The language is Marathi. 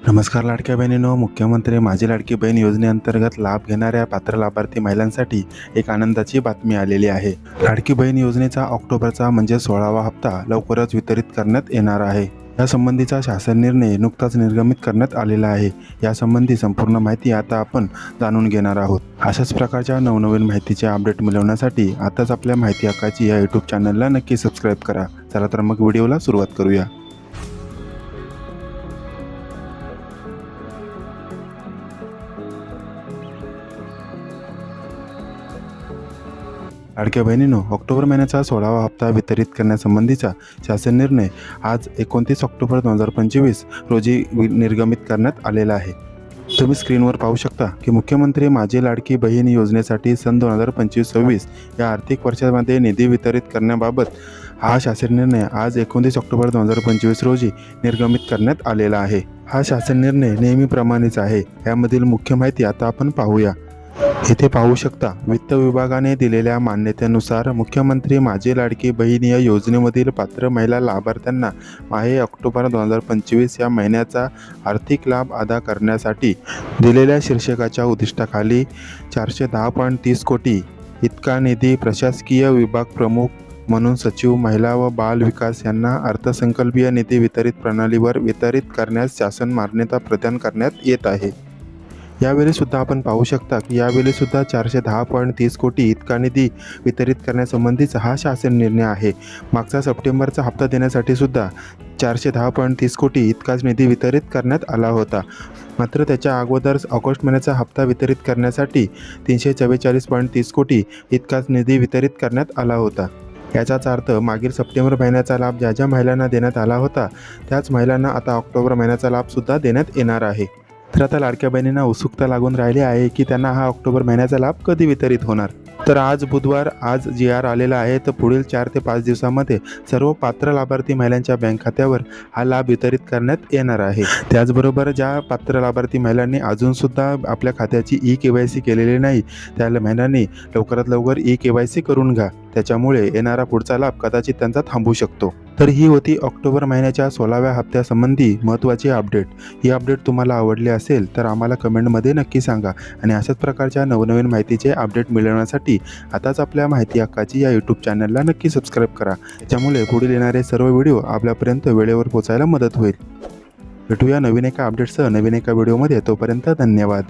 नमस्कार लाडक्या बहिणींनो, मुख्यमंत्री माझी लाडकी बहीण योजनेअंतर्गत लाभ घेणाऱ्या पात्र लाभार्थी महिलांसाठी एक आनंदाची बातमी आलेली आहे। लाडकी बहीण योजनेचा ऑक्टोबरचा म्हणजे 16वा हप्ता लवकरच वितरित करण्यात येणार आहे। यासंबंधीचा शासन निर्णय नुकताच निर्गमित करण्यात आलेला आहे। यासंबंधी संपूर्ण माहिती आता आपण जाणून घेणार आहोत। अशाच प्रकारच्या नवनवीन माहितीचे अपडेट मिळवण्यासाठी आताच आपल्या माहिती हक्काची या यूट्यूब चॅनलला नक्की सबस्क्राईब करा। चला तर मग व्हिडिओला सुरुवात करूया। लाडक्या बहिणींनो, ऑक्टोबर महिन्याचा 16वा हप्ता वितरित करण्यासंबंधीचा शासन निर्णय आज 29 ऑक्टोबर 2025 रोजी निर्गमित करण्यात आलेला आहे। तुम्ही स्क्रीनवर पाहू शकता की मुख्यमंत्री माझी लाडकी बहीण योजनेसाठी सन 2025-26 या आर्थिक वर्षामध्ये निधी वितरित करण्याबाबत हा शासन निर्णय आज 29 ऑक्टोबर 2025 रोजी निर्गमित करण्यात आलेला आहे। हा शासन निर्णय नेहमीप्रमाणेच आहे। यामधील मुख्य माहिती आता आपण पाहूया। येथे पाहू शकता, वित्त विभागाने दिलेल्या मान्यतेनुसार मुख्यमंत्री माझी लाडकी बहीण या योजनेमधील पात्र महिला लाभार्थ्यांना माहे ऑक्टोबर 2025 या महिन्याचा आर्थिक लाभ अदा करण्यासाठी दिलेल्या शीर्षकाच्या उद्दिष्टाखाली 410.30 कोटी इतका निधी प्रशासकीय विभाग प्रमुख म्हणून सचिव महिला व बाल विकास यांना अर्थसंकल्पीय निधी वितरित प्रणालीवर वितरित करण्यास शासन मान्यता प्रदान करण्यात येत आहे। यावेळी सुद्धा आपण पाहू शकता की यावेळी सुद्धा 410.30 कोटी इतका निधी वितरित करण्यासंबंधीचा हा शासन निर्णय आहे। मागचा सप्टेंबरचा हप्ता देण्यासाठी सुद्धा 410.30 कोटी इतकाच निधी वितरित करण्यात आला होता। मात्र त्याच्या अगोदर ऑगस्ट महिन्याचा हप्ता वितरित करण्यासाठी 344.30 कोटी इतकाच निधी वितरित करण्यात आला होता। याचाच अर्थ मागील सप्टेंबर महिन्याचा लाभ ज्या ज्या महिलांना देण्यात आला होता त्याच महिलांना आता ऑक्टोबर महिन्याचा लाभसुद्धा देण्यात येणार आहे। तर आता लाडक्या बहिणींना उत्सुकता लागून राहिली आहे की त्यांना हा ऑक्टोबर महिन्याचा लाभ कधी वितरित होणार। तर आज बुधवार आज GR आलेला आहे। तर पुढील 4 ते 5 दिवसामध्ये सर्व पात्र लाभार्थी महिलांच्या बँक खात्यावर हा लाभ वितरित करण्यात येणार आहे। त्याचबरोबर ज्या पात्र लाभार्थी महिलांनी अजूनसुद्धा आपल्या खात्याची KYC केलेली नाही त्या महिलांनी लवकरात लवकर KYC करून घ्या। त्याच्यामुळे येणारा पुढचा लाभ कदाचित त्यांचा थांबू शकतो। तर ही होती ऑक्टोबर महिन्याच्या 16व्या हप्त्यासंबंधी महत्त्वाची अपडेट। ही अपडेट तुम्हाला आवडली असेल तर आम्हाला कमेंटमध्ये नक्की सांगा आणि अशाच प्रकारच्या नवनवीन माहितीचे अपडेट मिळवण्यासाठी आताच आपल्या माहिती हक्काची या यूट्यूब चॅनलला नक्की सबस्क्राईब करा। त्यामुळे पुढील येणारे सर्व व्हिडिओ आपल्यापर्यंत वेळेवर पोहोचायला मदत होईल। भेटूया नवीन एका अपडेटसह नवीन एका व्हिडिओमध्ये। तोपर्यंत धन्यवाद।